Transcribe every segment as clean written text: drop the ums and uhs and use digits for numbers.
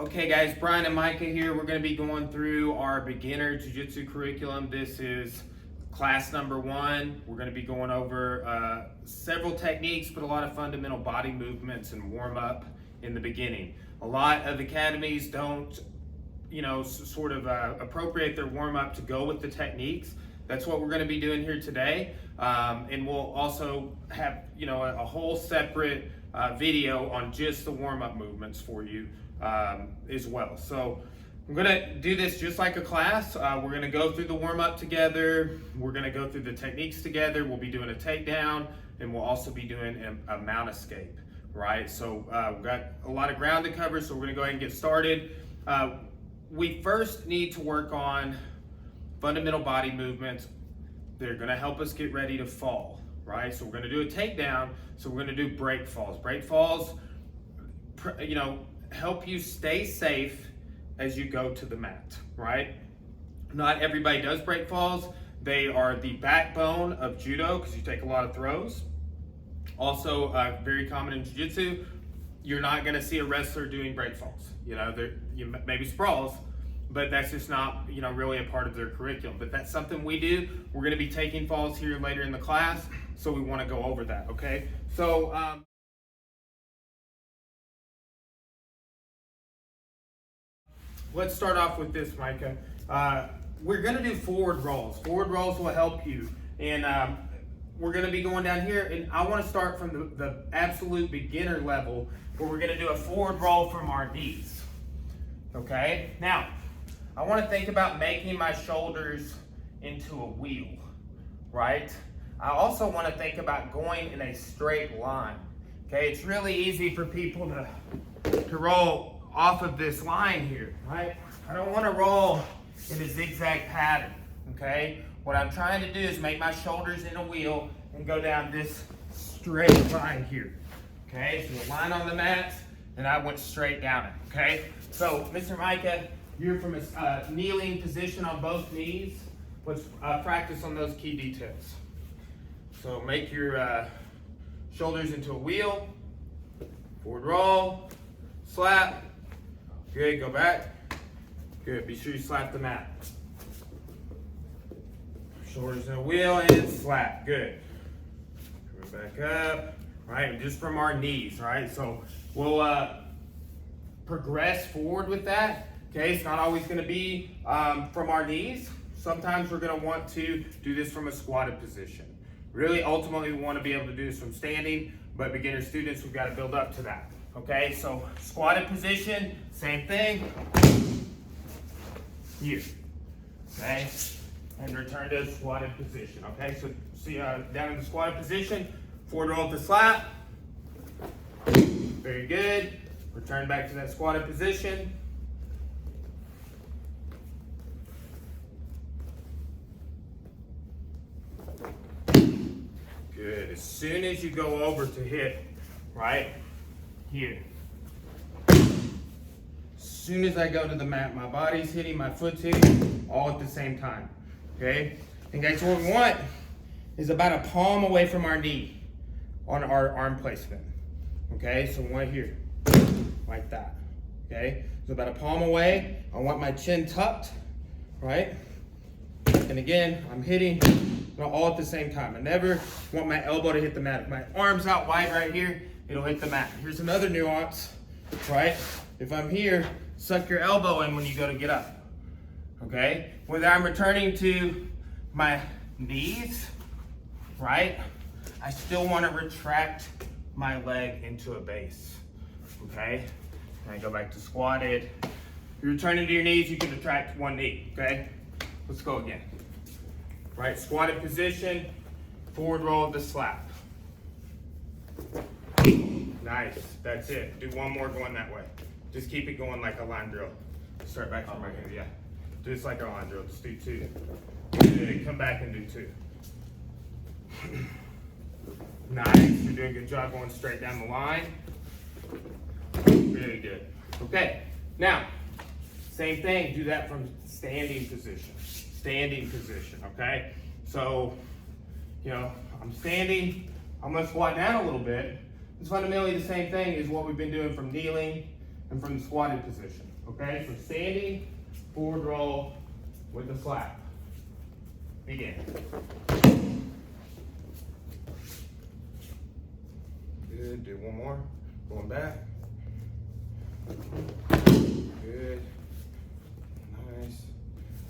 Okay guys, Brian and Micah here. We're going to be going through our beginner jiu-jitsu curriculum. This is class number 1. We're going to be going over several techniques, but a lot of fundamental body movements and warm up in the beginning. A lot of academies don't, sort of appropriate their warm up to go with the techniques. That's what we're going to be doing here today. And we'll also have, a whole separate video on just the warm up movements for you as well. So I'm gonna do this just like a class. We're gonna go through the warm-up together. We're gonna go through the techniques together. We'll be doing a takedown, and we'll also be doing a mount escape, right? So we've got a lot of ground to cover, so we're gonna go ahead and get started. We first need to work on fundamental body movements. They're gonna help us get ready to fall, right? So we're gonna do a takedown, so we're gonna do break falls. Break falls, help you stay safe as you go to the mat, right? Not everybody does break falls. They are the backbone of judo because you take a lot of throws. Also, very common in jiu-jitsu. You're not gonna see a wrestler doing break falls. Maybe sprawls, but that's just not, really a part of their curriculum. But that's something we do. We're gonna be taking falls here later in the class, so we wanna go over that, okay? So, let's start off with this, Micah. We're gonna do forward rolls. Forward rolls will help you. And we're gonna be going down here, and I wanna start from the absolute beginner level, where we're gonna do a forward roll from our knees, okay? Now, I wanna think about making my shoulders into a wheel, right? I also wanna think about going in a straight line, okay? It's really easy for people to roll off of this line here, right? I don't want to roll in a zigzag pattern, okay? What I'm trying to do is make my shoulders in a wheel and go down this straight line here, okay? So the line on the mat, and I went straight down it, okay? So, Mr. Micah, you're from a kneeling position on both knees. Let's practice on those key details. So make your shoulders into a wheel, forward roll, slap. Good, go back. Good, be sure you slap the mat. Shoulders in a wheel and slap, good. Coming back up, right, just from our knees, right? So we'll progress forward with that, okay? It's not always gonna be from our knees. Sometimes we're gonna want to do this from a squatted position. Really, ultimately, we wanna be able to do this from standing, but beginner students, we've gotta build up to that. Okay, so squatted position, same thing. Here, okay, and return to squatted position. Okay, so see down in the squatted position, forward roll to slap. Very good. Return back to that squatted position. Good. As soon as you go over to hit, right? Here. As soon as I go to the mat, my body's hitting, my foot's hitting, all at the same time, okay? And guys, what we want is about a palm away from our knee on our arm placement, okay? So right here, like that, okay? So about a palm away, I want my chin tucked, right? And again, I'm hitting all at the same time. I never want my elbow to hit the mat. If my arm's out wide right here, it'll hit the mat. Here's another nuance, right? If I'm here, suck your elbow in when you go to get up, okay? Whether I'm returning to my knees, right? I still want to retract my leg into a base, okay? And I go back to squatted. If you're returning to your knees, you can retract one knee, okay? Let's go again. Right, squatted position, forward roll of the slap. Nice, that's it. Do one more going that way. Just keep it going like a line drill. Start back from right here, yeah. Do this like a line drill, just do 2. Good, come back and do 2. Nice, you're doing a good job going straight down the line. Really good. Okay, now, same thing, do that from standing position. Standing position, okay? So, I'm standing, I'm gonna squat down a little bit. It's fundamentally the same thing as what we've been doing from kneeling and from the squatted position. Okay, so standing, forward roll with the slap. Begin. Good, do one more. Going back. Good. Nice.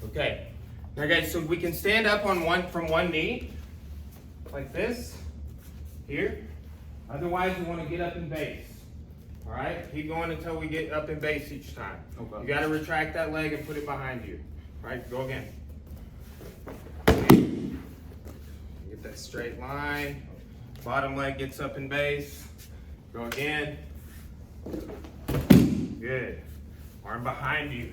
Okay. Now guys, so we can stand up on from one knee, like this, here. Otherwise, you want to get up in base. All right? Keep going until we get up in base each time. Okay. You got to retract that leg and put it behind you. All right, go again. Get that straight line. Bottom leg gets up in base. Go again. Good. Arm behind you.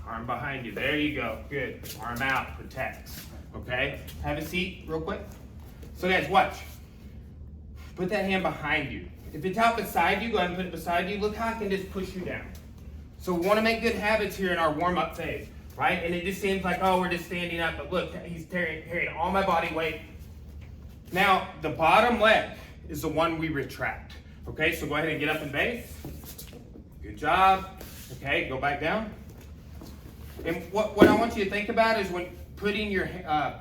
Arm behind you. There you go. Good. Arm out. Protects. Okay? Have a seat real quick. So guys, watch. Put that hand behind you. If it's out beside you, go ahead and put it beside you. Look how I can just push you down. So we want to make good habits here in our warm-up phase, right? And it just seems like, oh, we're just standing up. But look, he's carrying all my body weight. Now, the bottom leg is the one we retract. Okay, so go ahead and get up in base. Good job. Okay, go back down. And what I want you to think about is when putting your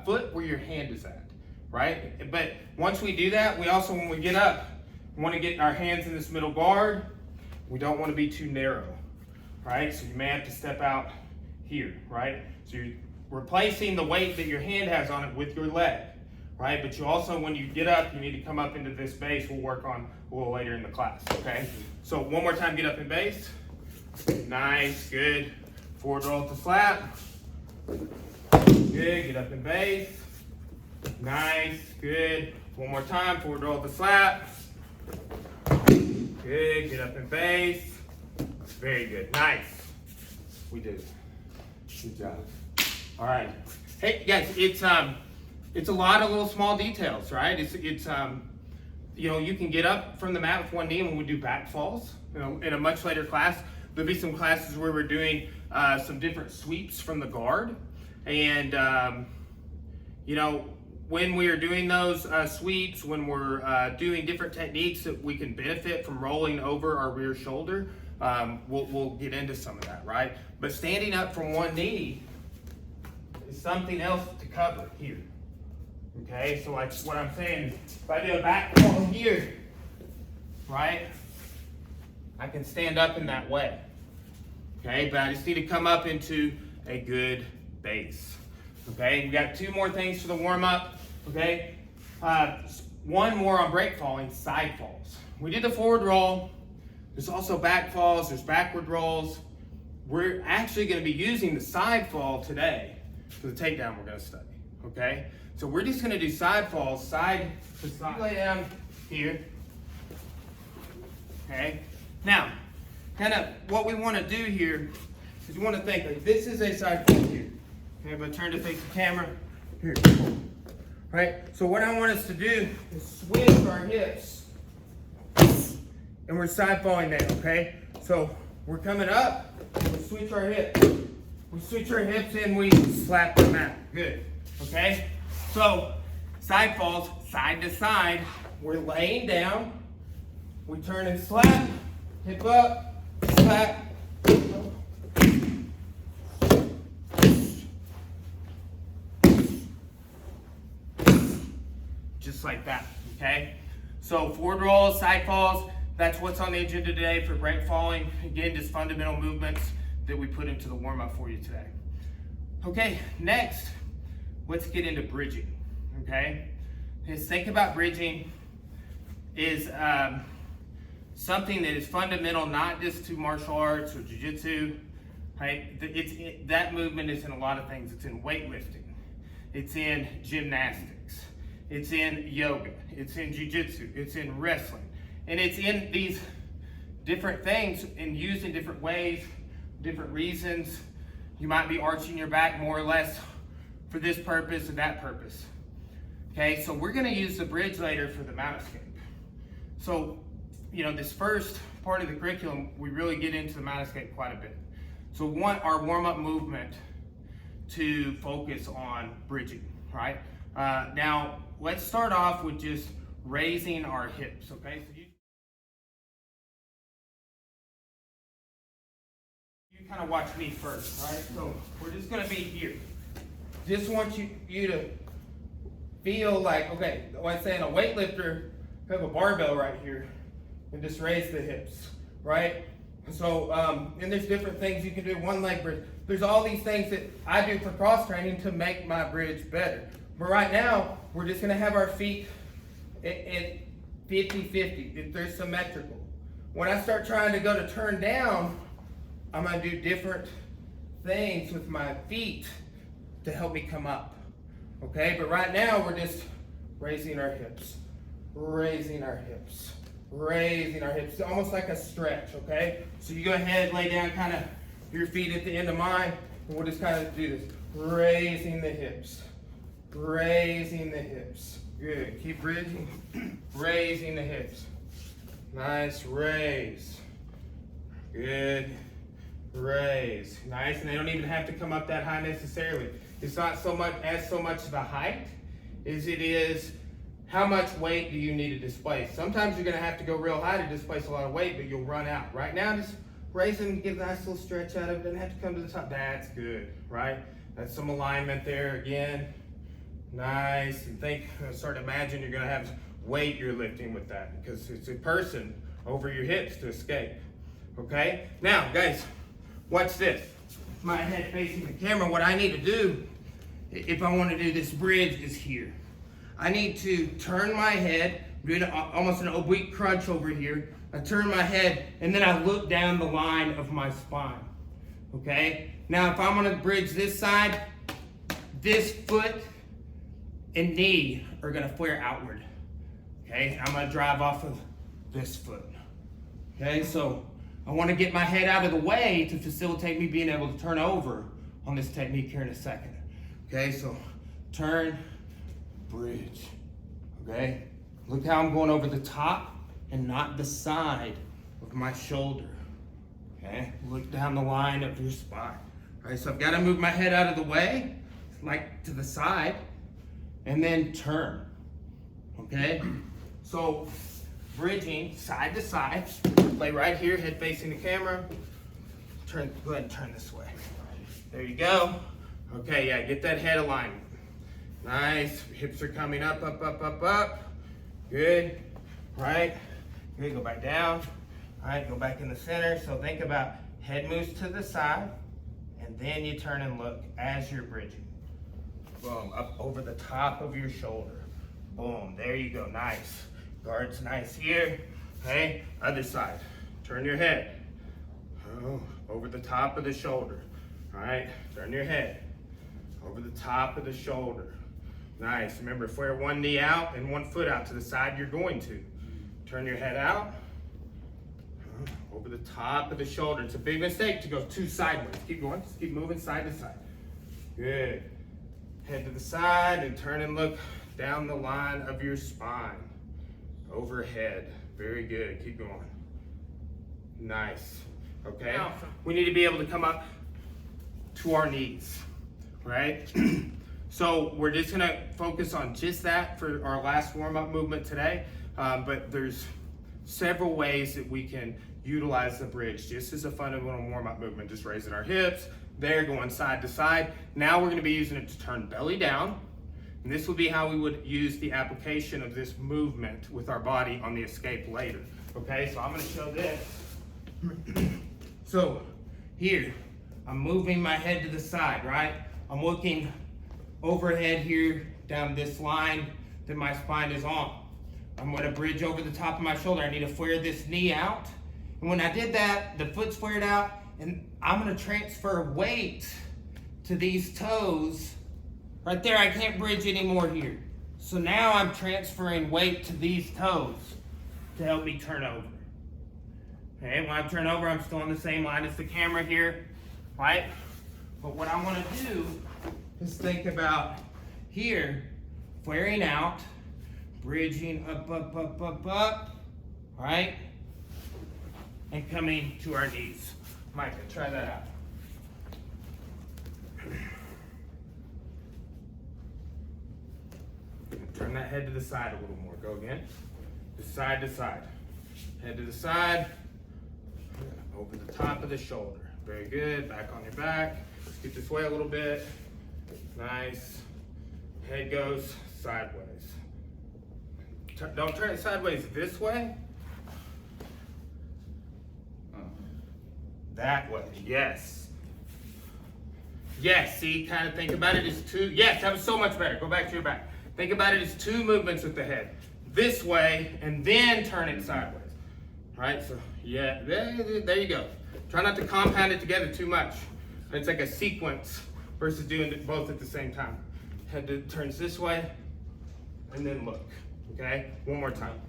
foot where your hand is at, right? But once we do that, we also, when we get up, we want to get our hands in this middle guard. We don't want to be too narrow, right? So you may have to step out here, right? So you're replacing the weight that your hand has on it with your leg, right? But you also, when you get up, you need to come up into this base. We'll work on a little later in the class, okay? So one more time, get up in base. Nice, good. Forward roll to slap. Good, get up in base. Nice, good. One more time, forward roll to slap. Good, get up in base. Very good, nice. We did it. Good job. All right. Hey guys, it's a lot of little small details, right? It's you know, you can get up from the mat with one knee when we do back falls. You know, in a much later class, there'll be some classes where we're doing some different sweeps from the guard. And, you know, when we are doing those sweeps, when we're doing different techniques that we can benefit from rolling over our rear shoulder, we'll get into some of that, right? But standing up from one knee is something else to cover here. Okay, so like what I'm saying is, if I do a back fall here, right, I can stand up in that way. Okay, but I just need to come up into a good base. Okay, we got two more things for the warm up. Okay, one more on break falling, side falls. We did the forward roll. There's also back falls, there's backward rolls. We're actually going to be using the side fall today for the takedown we're going to study. Okay, so we're just going to do side falls, side to side. Lay down here. Okay, now kind of what we want to do here is we want to think like this is a side fall here. Okay, but turn to face the camera. Here. Right? So what I want us to do is switch our hips. And we're side falling down, okay? So we're coming up, we switch our hips. We switch our hips and we slap the mat. Good. Okay? So side falls, side to side. We're laying down. We turn and slap, hip up, slap. Just like that, okay? So forward rolls, side falls, that's what's on the agenda today for break falling. Again, just fundamental movements that we put into the warm-up for you today. Okay, next, let's get into bridging, okay? Just think about bridging is something that is fundamental, not just to martial arts or jiu-jitsu, right? That movement is in a lot of things. It's in weightlifting. It's in gymnastics. It's in yoga, it's in jiu-jitsu, it's in wrestling. And it's in these different things and used in different ways, different reasons. You might be arching your back more or less for this purpose or that purpose. Okay, so we're gonna use the bridge later for the mount escape. So, you know, this first part of the curriculum, we really get into the mount escape quite a bit. So we want our warm-up movement to focus on bridging, right? Now, let's start off with just raising our hips, okay? So kind of watch me first, right? So we're just gonna be here. Just want you to feel like, okay, when I'm saying a weightlifter, you have a barbell right here, and just raise the hips, right? So, and there's different things you can do, one leg bridge. There's all these things that I do for cross training to make my bridge better. But right now, we're just gonna have our feet at 50-50, they're symmetrical. When I start trying to go to turn down, I'm gonna do different things with my feet to help me come up, okay? But right now, we're just raising our hips, raising our hips, raising our hips, almost like a stretch, okay? So you go ahead, lay down kind of your feet at the end of mine, and we'll just kind of do this. Raising the hips, raising the hips. Good, keep bridging, raising the hips. Nice, raise. Good, raise. Nice, and they don't even have to come up that high necessarily. It's not so much the height as it is how much weight do you need to displace. Sometimes you're gonna have to go real high to displace a lot of weight, but you'll run out. Right now, just raise them, get a nice little stretch out of it. Doesn't have to come to the top. That's good, right? That's some alignment there again. Nice, and start to imagine you're gonna have weight you're lifting with that because it's a person over your hips to escape, okay? Now, guys, watch this. My head facing the camera, what I need to do, if I wanna do this bridge is here. I need to turn my head, doing almost an oblique crunch over here. I turn my head, and then I look down the line of my spine, okay? Now, if I'm gonna bridge this side, this foot and knee are gonna flare outward, okay? I'm gonna drive off of this foot, okay? So I wanna get my head out of the way to facilitate me being able to turn over on this technique here in a second, okay? So turn, bridge, okay? Look how I'm going over the top and not the side of my shoulder, okay? Look down the line of your spine, all right? So I've gotta move my head out of the way, like to the side, and then turn, okay? So bridging side to side, lay right here, head facing the camera, go ahead and turn this way. There you go. Okay, yeah, get that head alignment. Nice, hips are coming up, up, up, up, up. Good, right? Good, go back down. All right, go back in the center. So think about head moves to the side, and then you turn and look as you're bridging. Boom, up over the top of your shoulder. Boom, there you go, nice. Guard's nice here, okay? Other side, turn your head. Oh, over the top of the shoulder, all right? Turn your head, over the top of the shoulder. Nice, remember, flare one knee out and one foot out to the side you're going to. Turn your head out, over the top of the shoulder. It's a big mistake to go too sideways. Keep going, just keep moving side to side. Good. Head to the side and turn and look down the line of your spine. Overhead, very good, keep going. Nice, okay? Now, we need to be able to come up to our knees, right? So we're just gonna focus on just that for our last warm-up movement today, but there's several ways that we can utilize the bridge just as a fundamental warm-up movement, just raising our hips, there, going side to side. Now we're gonna be using it to turn belly down, and this will be how we would use the application of this movement with our body on the escape later. Okay, so I'm gonna show this. So here, I'm moving my head to the side, right? I'm looking overhead here down this line that my spine is on. I'm gonna bridge over the top of my shoulder. I need to flare this knee out. And when I did that, the foot's flared out, and I'm gonna transfer weight to these toes. Right there, I can't bridge anymore here. So now I'm transferring weight to these toes to help me turn over. Okay, when I turn over, I'm still on the same line as the camera here, right? But what I wanna do is think about here, flaring out, bridging up, up, up, up, up, right? And coming to our knees. Micah, try that out. Turn that head to the side a little more. Go again. Side to side. Head to the side. Over the top of the shoulder. Very good. Back on your back. Get this way a little bit. Nice. Head goes sideways. Don't turn it sideways this way. That way. Yes. Yes. See, kind of think about it as two. Yes, that was so much better. Go back to your back. Think about it as two movements with the head. This way, and then turn it sideways. All right, so yeah, there you go. Try not to compound it together too much. It's like a sequence versus doing it both at the same time. Head turns this way, and then look, okay? One more time.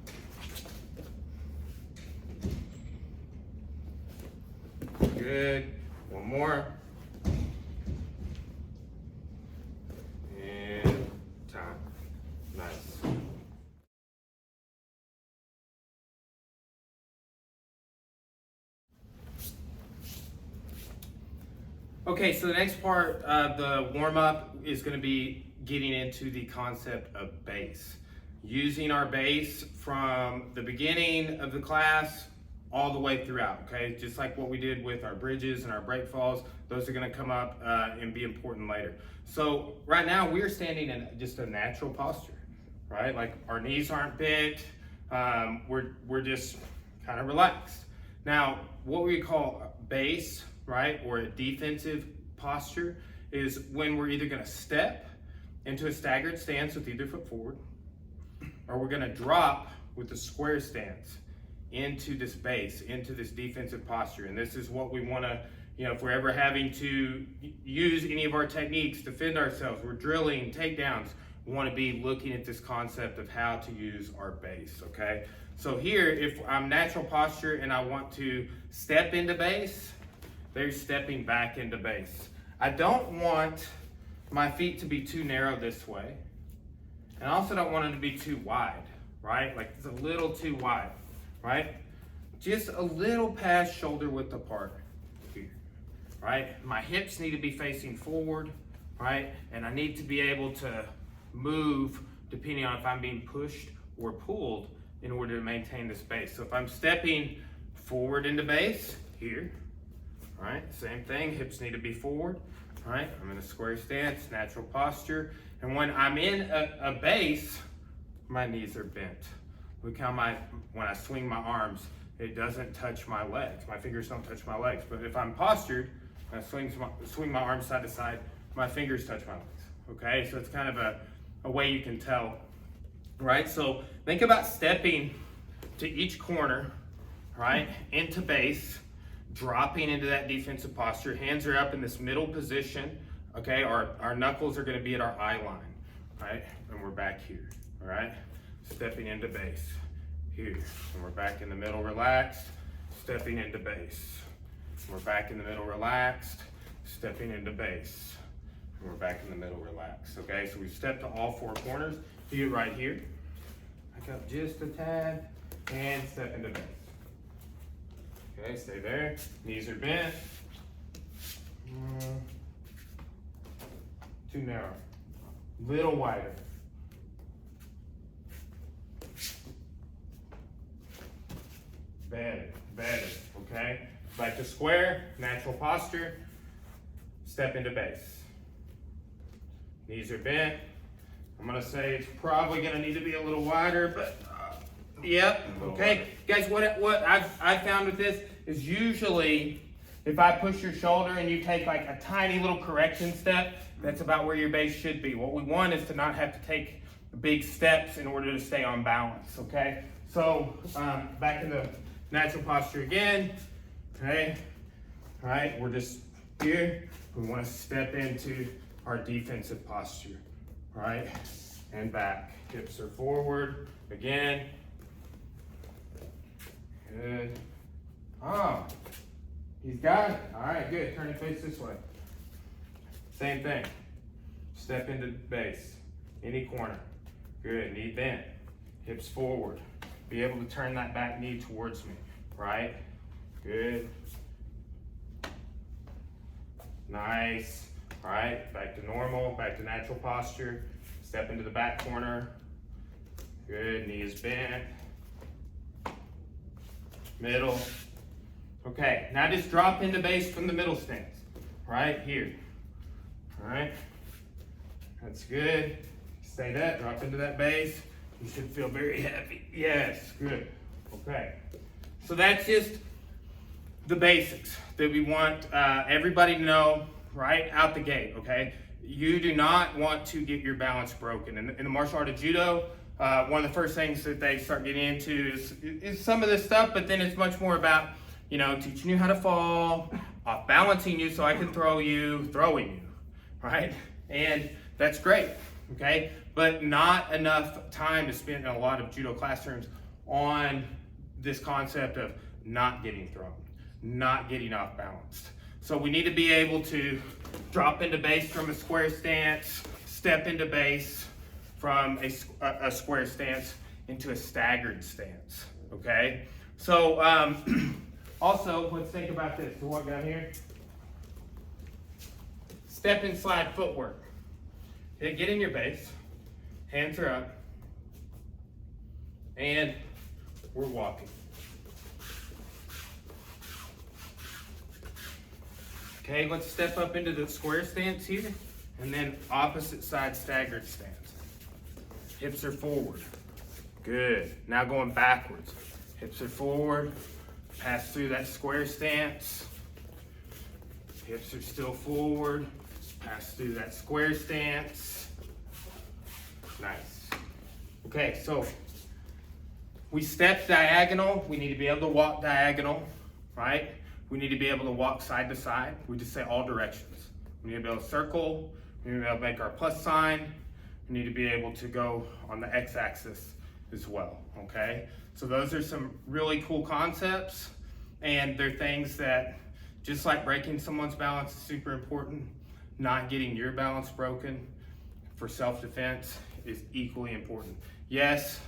Good, one more. And time, nice. Okay, so the next part of the warm-up is going to be getting into the concept of base. Using our base from the beginning of the class all the way throughout, okay? Just like what we did with our bridges and our breakfalls, those are going to come up and be important later. So right now we're standing in just a natural posture, right? Like our knees aren't bent, we're just kind of relaxed. Now, what we call base, right, or a defensive posture is when we're either going to step into a staggered stance with either foot forward, or we're going to drop with a square stance into this base, into this defensive posture. And this is what we want to, if we're ever having to use any of our techniques, defend ourselves, we're drilling, takedowns, we want to be looking at this concept of how to use our base, okay? So here, if I'm natural posture and I want to step into base, they're stepping back into base. I don't want my feet to be too narrow this way. And I also don't want them to be too wide, right? Like it's a little too wide, right? Just a little past shoulder width apart here, right? My hips need to be facing forward, right? And I need to be able to move depending on if I'm being pushed or pulled in order to maintain this base. So if I'm stepping forward into base, here, right? Same thing, hips need to be forward, right? I'm in a square stance, natural posture. And when I'm in a base, my knees are bent. Look how when I swing my arms, it doesn't touch my legs. My fingers don't touch my legs. But if I'm postured, and I swing my arms side to side, my fingers touch my legs, okay? So it's kind of a way you can tell, right? So think about stepping to each corner, right, into base, dropping into that defensive posture. Hands are up in this middle position, okay? Our knuckles are gonna be at our eye line, right? And we're back here, all right? Stepping into base, here. And we're back in the middle, relaxed, stepping into base. And we're back in the middle, relaxed, stepping into base. And we're back in the middle, relaxed, okay? So we step to all four corners, here, right here. Back up just a tad, and step into base. Okay, stay there. Knees are bent. Too narrow. Little wider. Better, okay? Back to square, natural posture. Step into base. Knees are bent. I'm gonna say it's probably gonna need to be a little wider, but yep, okay. Guys, what I've found with this is usually if I push your shoulder and you take like a tiny little correction step, that's about where your base should be. What we want is to not have to take big steps in order to stay on balance, okay? So back in the natural posture again, okay? All right, we're just here. We want to step into our defensive posture, all right? And back, hips are forward, again. Good. Oh, he's got it. All right, good. Turn your face this way. Same thing. Step into base. Any corner. Good. Knee bent. Hips forward. Be able to turn that back knee towards me. Right? Good. Nice. All right. Back to normal. Back to natural posture. Step into the back corner. Good. Knee is bent. Middle. Okay, now just drop into base from the middle stance, right here. All right, that's good. Stay that, drop into that base. You should feel very heavy. Yes, good. Okay, so that's just the basics that we want everybody to know right out the gate, okay? You do not want to get your balance broken. In the martial art of judo, one of the first things that they start getting into is some of this stuff, but then it's much more about, you know, teaching you how to fall, off balancing you so I can throw you, throwing you, right? And that's great, okay? But not enough time is spent in a lot of judo classrooms on this concept of not getting thrown, not getting off balanced. So we need to be able to drop into base from a square stance, step into base from a square stance into a staggered stance, okay? So also, let's think about this. So walk down here. Step and slide footwork. Okay, get in your base, hands are up, and we're walking. Okay, let's step up into the square stance here, and then opposite side staggered stance. Hips are forward. Good. Now going backwards. Hips are forward. Pass through that square stance. Hips are still forward. Pass through that square stance. Nice. Okay, so we step diagonal. We need to be able to walk diagonal, right? We need to be able to walk side to side. We just say all directions. We need to be able to circle. We need to be able to make our plus sign. We need to be able to go on the x-axis as well, okay? So those are some really cool concepts, and they're things that, just like breaking someone's balance is super important, not getting your balance broken for self-defense is equally important. Yes,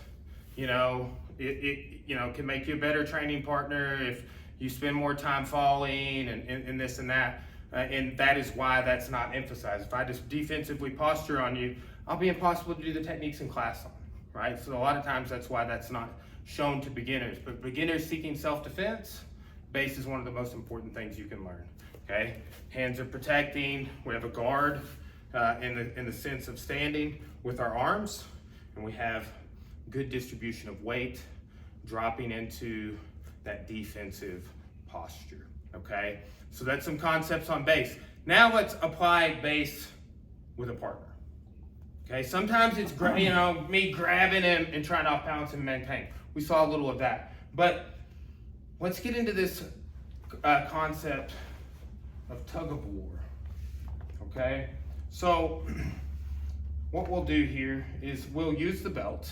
you know, it can make you a better training partner if you spend more time falling and this and that, and that is why that's not emphasized. If I just defensively posture on you, I'll be impossible to do the techniques in class on, right? So a lot of times that's why that's not shown to beginners. But beginners seeking self-defense, base is one of the most important things you can learn, okay? Hands are protecting. We have a guard in the sense of standing with our arms, and we have good distribution of weight dropping into that defensive posture, okay? So that's some concepts on base. Now let's apply base with a partner, okay? Sometimes it's, me grabbing him and trying to off balance and maintain. We saw a little of that. But let's get into this concept of tug of war, okay? So what we'll do here is we'll use the belt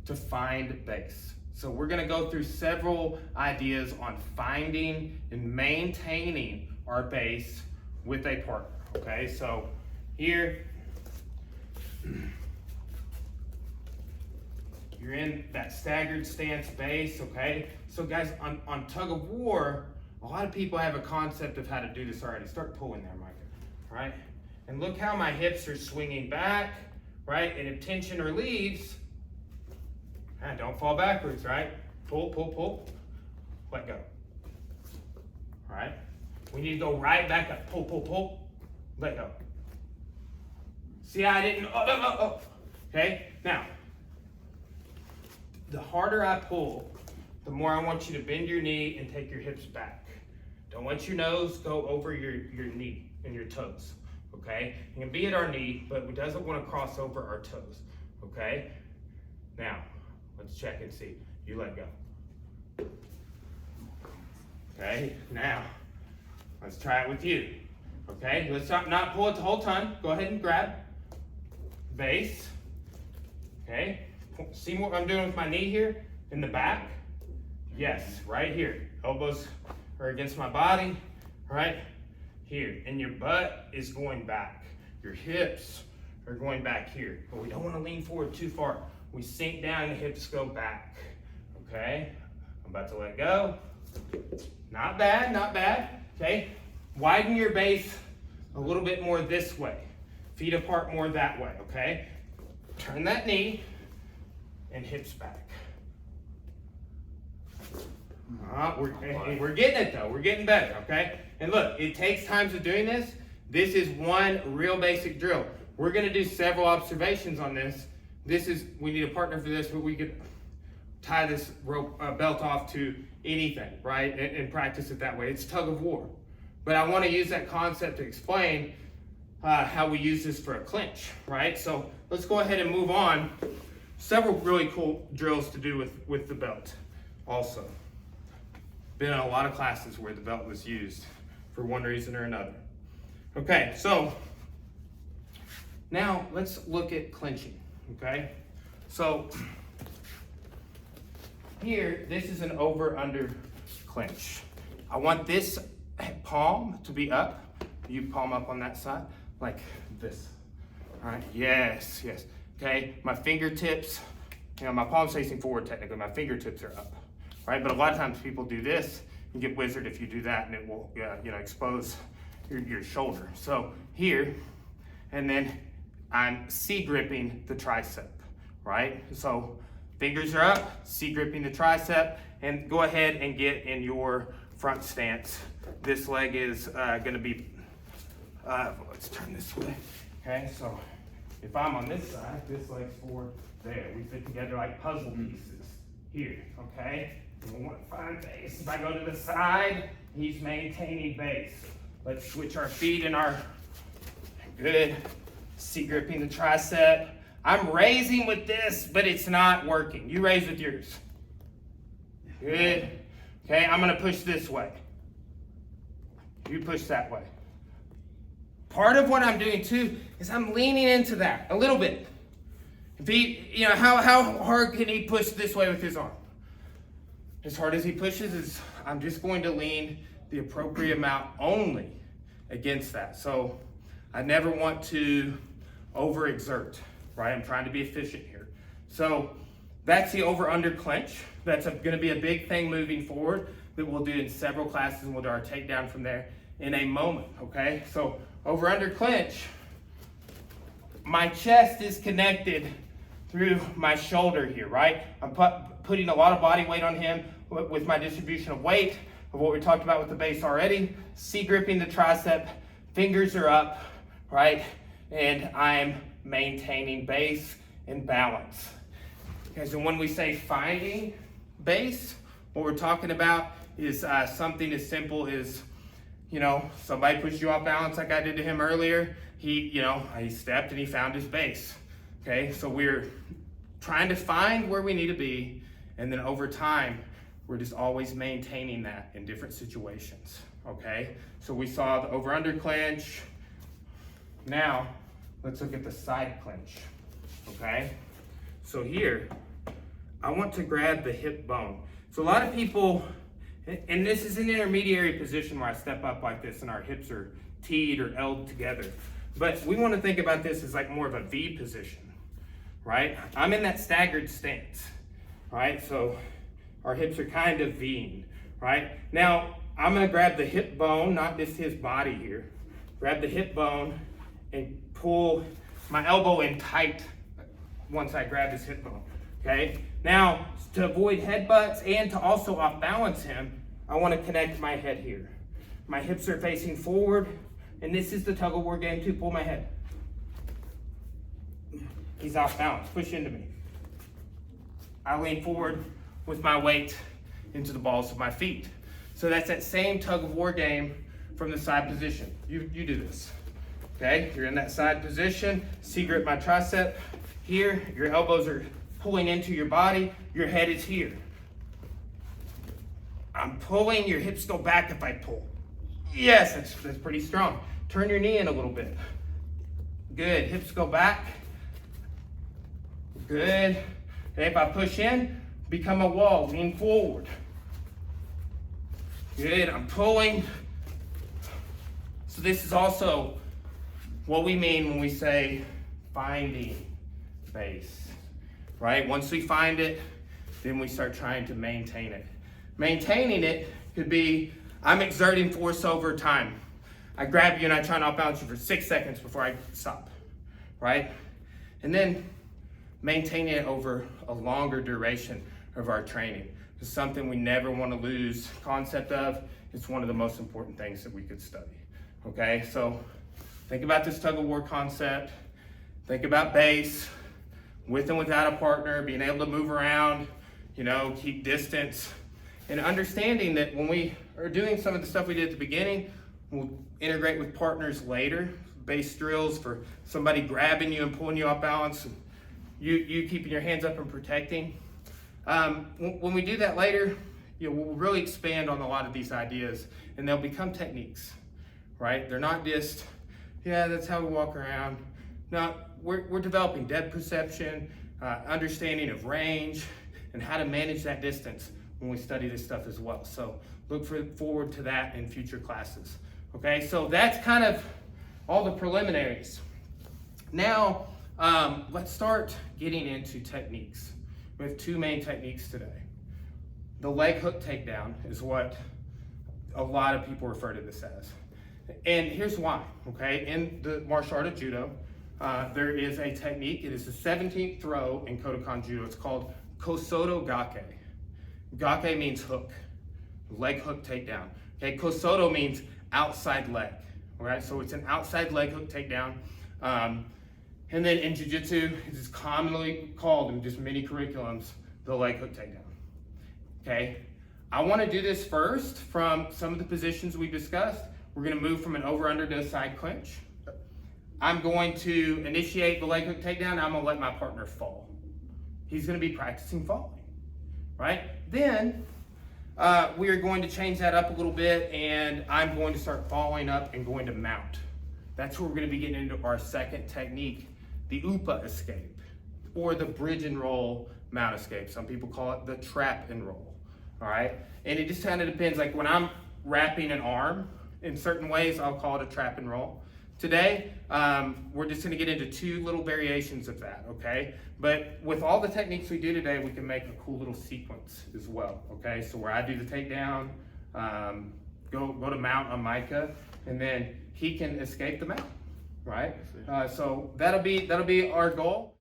to find base. So we're gonna go through several ideas on finding and maintaining our base with a partner, okay? So here, you're in that staggered stance base, okay? So guys, on tug of war, a lot of people have a concept of how to do this already. Start pulling there, Micah, right? And look how my hips are swinging back, right? And if tension relieves, don't fall backwards, right? Pull, pull, pull, let go, all right? We need to go right back up, pull, pull, pull, let go. See, I didn't, okay? Now, the harder I pull, the more I want you to bend your knee and take your hips back. Don't let your nose go over your knee and your toes, okay? It can be at our knee, but it doesn't want to cross over our toes, okay? Now, let's check and see. You let go. Okay, now, let's try it with you. Okay, let's not pull it the whole time. Go ahead and grab. Base. Okay, see what I'm doing with my knee here? In the back? Yes, right here. Elbows are against my body, right here. And your butt is going back. Your hips are going back here. But we don't want to lean forward too far. We sink down and the hips go back, okay? I'm about to let go. Not bad, not bad, okay? Widen your base a little bit more this way. Feet apart more that way, okay? Turn that knee and hips back. We're getting it though. We're getting better, okay? And look, it takes time to doing this. This is one real basic drill. We're gonna do several observations on this. We need a partner for this, but we could tie this rope belt off to anything, right? And practice it that way. It's tug of war. But I wanna use that concept to explain how we use this for a clinch, right? So let's go ahead and move on. Several really cool drills to do with the belt also. Been in a lot of classes where the belt was used for one reason or another. Okay, so now let's look at clinching, okay? So here, this is an over-under clinch. I want this palm to be up. You palm up on that side, like this. All right, yes. Okay, my fingertips, my palm's facing forward technically, my fingertips are up, right? But a lot of times people do this, you get wizard if you do that, and it will expose your shoulder. So here, and then I'm C-gripping the tricep, right? So fingers are up, C-gripping the tricep, and go ahead and get in your front stance. This leg is gonna be, let's turn this way, okay? So if I'm on this side, this leg's forward there. We fit together like puzzle pieces here, okay? And we want to find base. If I go to the side, he's maintaining base. Let's switch our feet and good. C-gripping the tricep. I'm raising with this, but it's not working. You raise with yours. Good. Okay, I'm gonna push this way. You push that way. Part of what I'm doing too is I'm leaning into that a little bit. If he, how hard can he push this way with his arm? As hard as he pushes is, I'm just going to lean the appropriate amount only against that. So I never want to overexert, right? I'm trying to be efficient here. So that's the over-under clinch. That's gonna be a big thing moving forward that we'll do in several classes, and we'll do our takedown from there in a moment, okay? So over under clinch, my chest is connected through my shoulder here, right? I'm putting a lot of body weight on him with my distribution of weight, of what we talked about with the base already. C-gripping the tricep, fingers are up, right? And I'm maintaining base and balance. Okay, so when we say finding base, what we're talking about is something as simple as, somebody pushed you off balance like I did to him earlier. He stepped and he found his base. Okay, so we're trying to find where we need to be, and then over time, we're just always maintaining that in different situations. Okay, so we saw the over-under clinch. Now, let's look at the side clinch. Okay, so here, I want to grab the hip bone. So a lot of people, and this is an intermediary position where I step up like this and our hips are teed or L'd together. But we want to think about this as like more of a V position, right? I'm in that staggered stance, right? So our hips are kind of V'ing, right? Now, I'm going to grab the hip bone, not just his body here. Grab the hip bone and pull my elbow in tight once I grab his hip bone, okay? Now, to avoid headbutts and to also off balance him, I want to connect my head here. My hips are facing forward, and this is the tug of war game too. Pull my head. He's off balance. Push into me. I lean forward with my weight into the balls of my feet. So that's that same tug of war game from the side position. You do this. Okay, you're in that side position. C-grip my tricep here. Your elbows are pulling into your body. Your head is here. I'm pulling. Your hips go back if I pull. Yes, that's pretty strong. Turn your knee in a little bit. Good. Hips go back. Good. Okay, if I push in, become a wall. Lean forward. Good. I'm pulling. So this is also what we mean when we say finding base, right? Once we find it, then we start trying to maintain it. Maintaining it could be, I'm exerting force over time. I grab you and I try and outbalance you for 6 seconds before I stop, right? And then maintaining it over a longer duration of our training. is something we never want to lose concept of. It's one of the most important things that we could study. Okay, so think about this tug of war concept. Think about base, with and without a partner, being able to move around, you know, keep distance, and understanding that when we are doing some of the stuff we did at the beginning, we'll integrate with partners later. Base drills for somebody grabbing you and pulling you off balance, and you keeping your hands up and protecting. When we do that later, you know, we'll really expand on a lot of these ideas, and they'll become techniques, right? They're not just, yeah, that's how we walk around. No, we're developing depth perception, understanding of range, and how to manage that distance when we study this stuff as well. So look forward to that in future classes. Okay, so that's kind of all the preliminaries. Now, let's start getting into techniques. We have two main techniques today. The leg hook takedown is what a lot of people refer to this as. And here's why, okay? In the martial art of judo, there is a technique. It is the 17th throw in Kodokan Judo. It's called Ko-Soto-Gake. Gake means hook, leg hook takedown. Okay, Ko-Soto means outside leg. All right, so it's an outside leg hook takedown. And then in jiu-jitsu, it is commonly called in just many curriculums, the leg hook takedown. Okay, I want to do this first from some of the positions we discussed. We're going to move from an over-under to a side clinch. I'm going to initiate the leg hook takedown. I'm going to let my partner fall. He's going to be practicing falling, right? Then we are going to change that up a little bit, and I'm going to start falling up and going to mount. That's where we're going to be getting into our second technique, the UPA escape, or the bridge and roll mount escape. Some people call it the trap and roll, all right? And it just kind of depends. Like when I'm wrapping an arm in certain ways, I'll call it a trap and roll. Today, we're just going to get into two little variations of that, okay? But with all the techniques we do today, we can make a cool little sequence as well, okay? So where I do the takedown, go to mount on Micah, and then he can escape the mount, right? So that'll be our goal.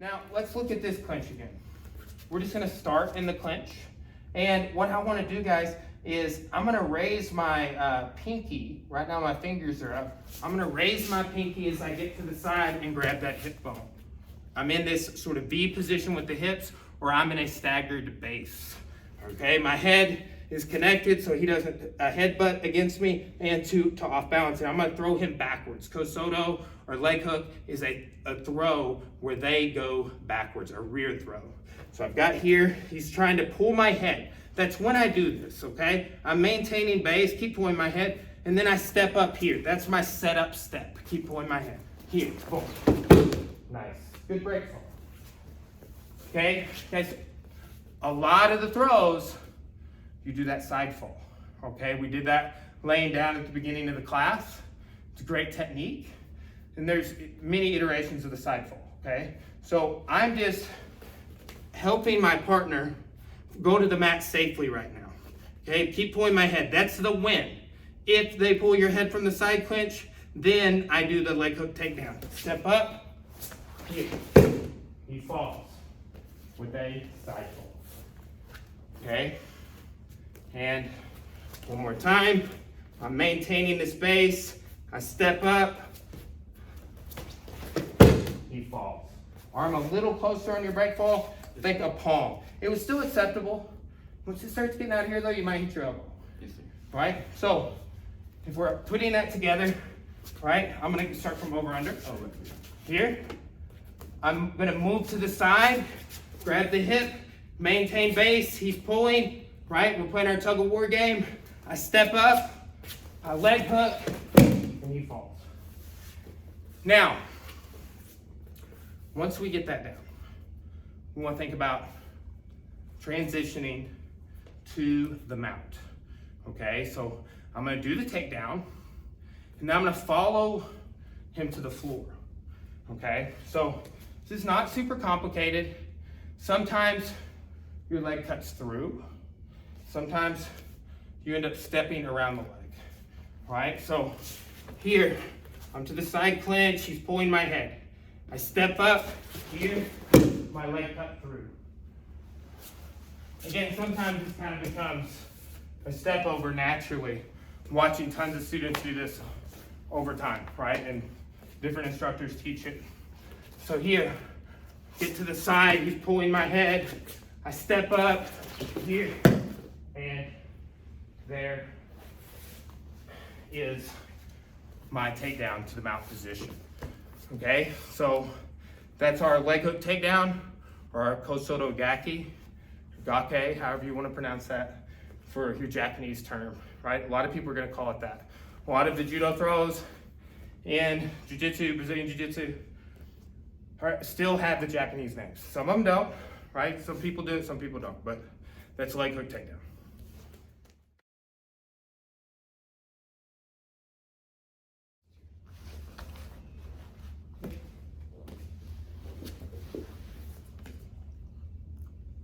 Now let's look at this clinch again. We're just going to start in the clinch, and what I want to do, guys, is I'm going to raise my pinky. Right now my fingers are up. I'm going to raise my pinky as I get to the side and grab that hip bone. I'm in this sort of V position with the hips, or I'm in a staggered base. Okay, my head is connected so he doesn't headbutt against me and to off balance. And I'm going to throw him backwards. Ko-Soto or leg hook is a throw where they go backwards, a rear throw. So I've got here, he's trying to pull my head. That's when I do this, okay? I'm maintaining base, keep pulling my head, and then I step up here. That's my setup step. Keep pulling my head. Here, boom. Nice. Good break fall. Okay, guys, a lot of the throws, you do that side fall. Okay, we did that laying down at the beginning of the class. It's a great technique. And there's many iterations of the side fall, okay? So I'm just helping my partner go to the mat safely right now. Okay, keep pulling my head. That's the win. If they pull your head from the side clinch, then I do the leg hook takedown. Step up, here. He falls with a side fall. Okay, and one more time. I'm maintaining this base. I step up. He falls. Arm a little closer on your break fall. Think a palm. It was still acceptable. Once it starts getting out here, though, you might hit your elbow. Yes, sir. Right? So, if we're putting that together, right, I'm going to start from over under. Here. I'm going to move to the side, grab the hip, maintain base. He's pulling, right? We're playing our tug of war game. I step up, I leg hook, and he falls. Now, once we get that down, we want to think about transitioning to the mount. Okay, so I'm going to do the takedown, and now I'm going to follow him to the floor. Okay, so this is not super complicated. Sometimes your leg cuts through. Sometimes you end up stepping around the leg. Right, so here, I'm to the side clinch, he's pulling my head. I step up here, my leg cut through. Again, sometimes this kind of becomes a step over naturally. I'm watching tons of students do this over time, right? And different instructors teach it. So here, get to the side, he's pulling my head. I step up here, and there is my takedown to the mount position. Okay, so that's our leg hook takedown, or our Ko-Soto-Gake, Gake, however you want to pronounce that for your Japanese term, right? A lot of people are going to call it that. A lot of the judo throws and jiu-jitsu, Brazilian jiu-jitsu, still have the Japanese names. Some of them don't, right? Some people do, some people don't, but that's leg hook takedown.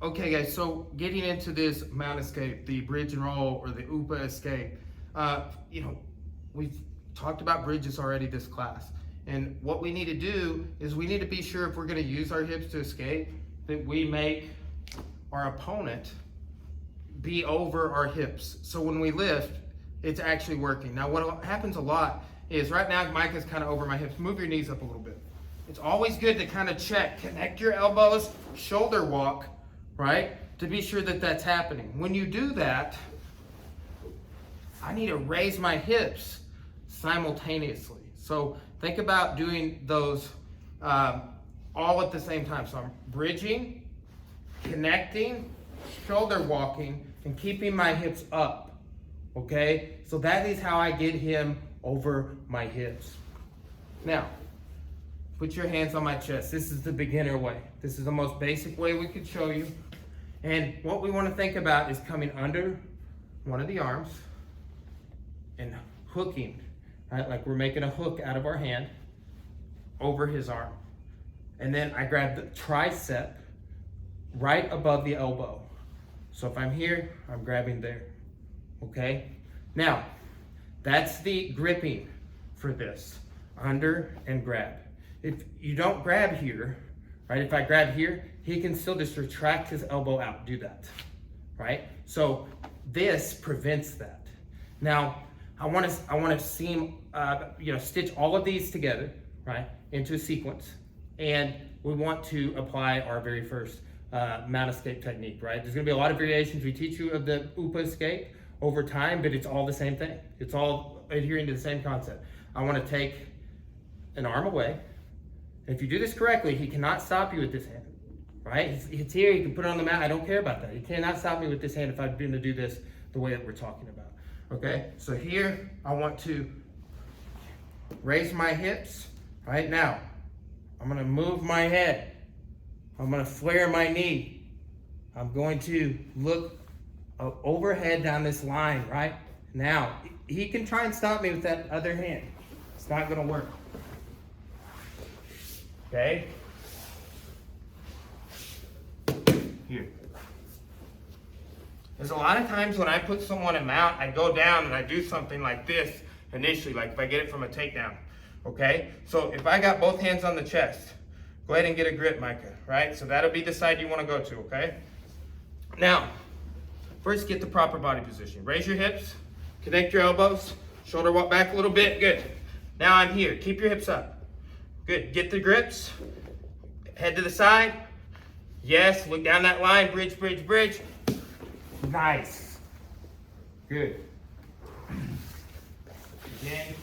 Okay guys, so getting into this mount escape, the bridge and roll or the UPA escape, we've talked about bridges already this class. And what we need to do is we need to be sure if we're gonna use our hips to escape, that we make our opponent be over our hips. So when we lift, it's actually working. Now what happens a lot is right now Micah's kind of over my hips. Move your knees up a little bit. It's always good to kind of check, connect your elbows, shoulder walk, right? To be sure that that's happening. When you do that, I need to raise my hips simultaneously. So think about doing those all at the same time. So I'm bridging, connecting, shoulder walking, and keeping my hips up, okay? So that is how I get him over my hips. Now, put your hands on my chest. This is the beginner way. This is the most basic way we could show you. And what we want to think about is coming under one of the arms and hooking, right? Like we're making a hook out of our hand over his arm. And then I grab the tricep right above the elbow. So if I'm here, I'm grabbing there, okay? Now, that's the gripping for this, under and grab. If you don't grab here, right? If I grab here, he can still just retract his elbow out, do that, right? So this prevents that. Now, I want to seam, stitch all of these together, right, into a sequence, and we want to apply our very first mount escape technique, right? There's going to be a lot of variations we teach you of the UPA escape over time, but it's all the same thing. It's all adhering to the same concept. I want to take an arm away. If you do this correctly, he cannot stop you with this hand, right? It's here, you can put it on the mat. I don't care about that. He cannot stop me with this hand if I've been to do this the way that we're talking about, okay? So here, I want to raise my hips, right? Now, I'm gonna move my head. I'm gonna flare my knee. I'm going to look overhead down this line, right? Now, he can try and stop me with that other hand. It's not gonna work. Okay? Here. There's a lot of times when I put someone in mount, I go down and I do something like this initially, like if I get it from a takedown. Okay? So if I got both hands on the chest, go ahead and get a grip, Micah, right? So that'll be the side you want to go to, okay? Now, first get the proper body position. Raise your hips, connect your elbows, shoulder walk back a little bit, good. Now I'm here, keep your hips up. Good, get the grips, head to the side. Yes, look down that line, bridge, bridge, bridge. Nice, good. Again.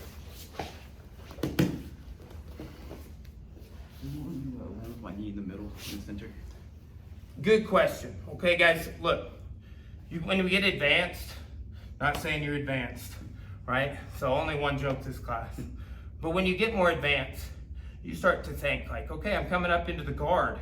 My knee in the middle, in the center. Good question. Okay, guys, look. When we get advanced, not saying you're advanced, right? So only one joke this class. But when you get more advanced, you start to think like, okay, I'm coming up into the guard.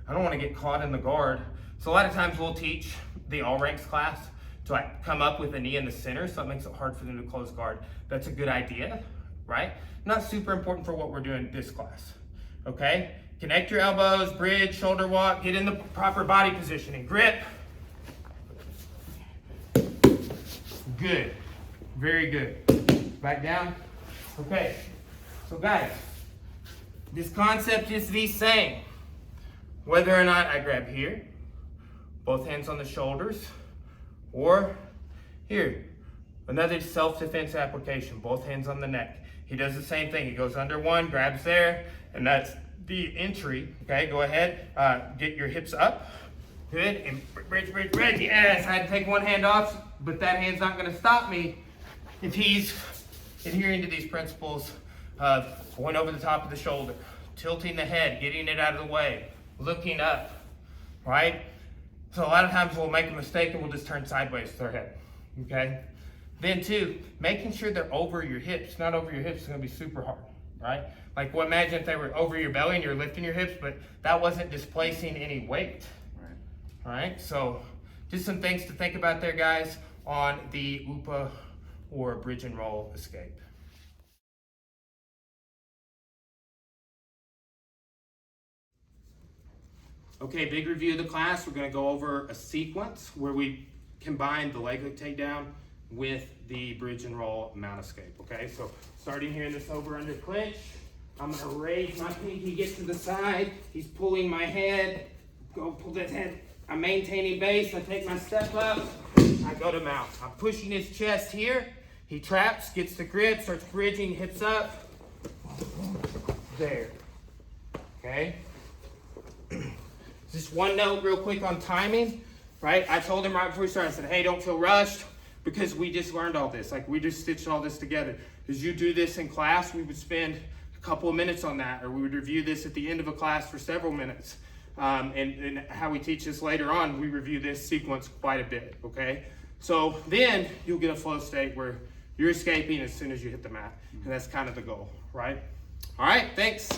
I don't want to get caught in the guard. So a lot of times we'll teach the all ranks class to like come up with a knee in the center, so it makes it hard for them to close guard. That's a good idea, right? Not super important for what we're doing this class, okay? Connect your elbows, bridge, shoulder walk, get in the proper body positioning. Grip. Good, very good. Back down. Okay, so guys, This concept is the same. Whether or not I grab here, both hands on the shoulders, or here, another self-defense application, both hands on the neck. He does the same thing. He goes under one, grabs there, and that's the entry. Okay, go ahead, get your hips up. Good, and bridge. Yes, I had to take one hand off, but that hand's not gonna stop me if he's adhering to these principles of going over the top of the shoulder, tilting the head, getting it out of the way, looking up, right? So a lot of times we'll make a mistake and we'll just turn sideways with our head, okay? Then too, making sure they're over your hips. Not over your hips is gonna be super hard, right? Like, well, imagine if they were over your belly and you're lifting your hips, but that wasn't displacing any weight. All right, so just some things to think about there, guys, on the UPA or bridge and roll escape. Okay, big review of the class. We're gonna go over a sequence where we combine the leg hook takedown with the bridge and roll mount escape, okay? So starting here in this over under clinch, I'm gonna raise my pinky, get to the side. He's pulling my head, go pull that head. I'm maintaining base, I take my step up, I go to mount. I'm pushing his chest here. He traps, gets the grip, starts bridging, hips up. There, okay? Just one note real quick on timing, right? I told him right before we started, I said, hey, don't feel rushed, because we just learned all this. Like, we just stitched all this together. As you do this in class, we would spend a couple of minutes on that, or we would review this at the end of a class for several minutes. And how we teach this later on, we review this sequence quite a bit, okay? So then you'll get a flow state where you're escaping as soon as you hit the mat. And that's kind of the goal, right? All right, thanks.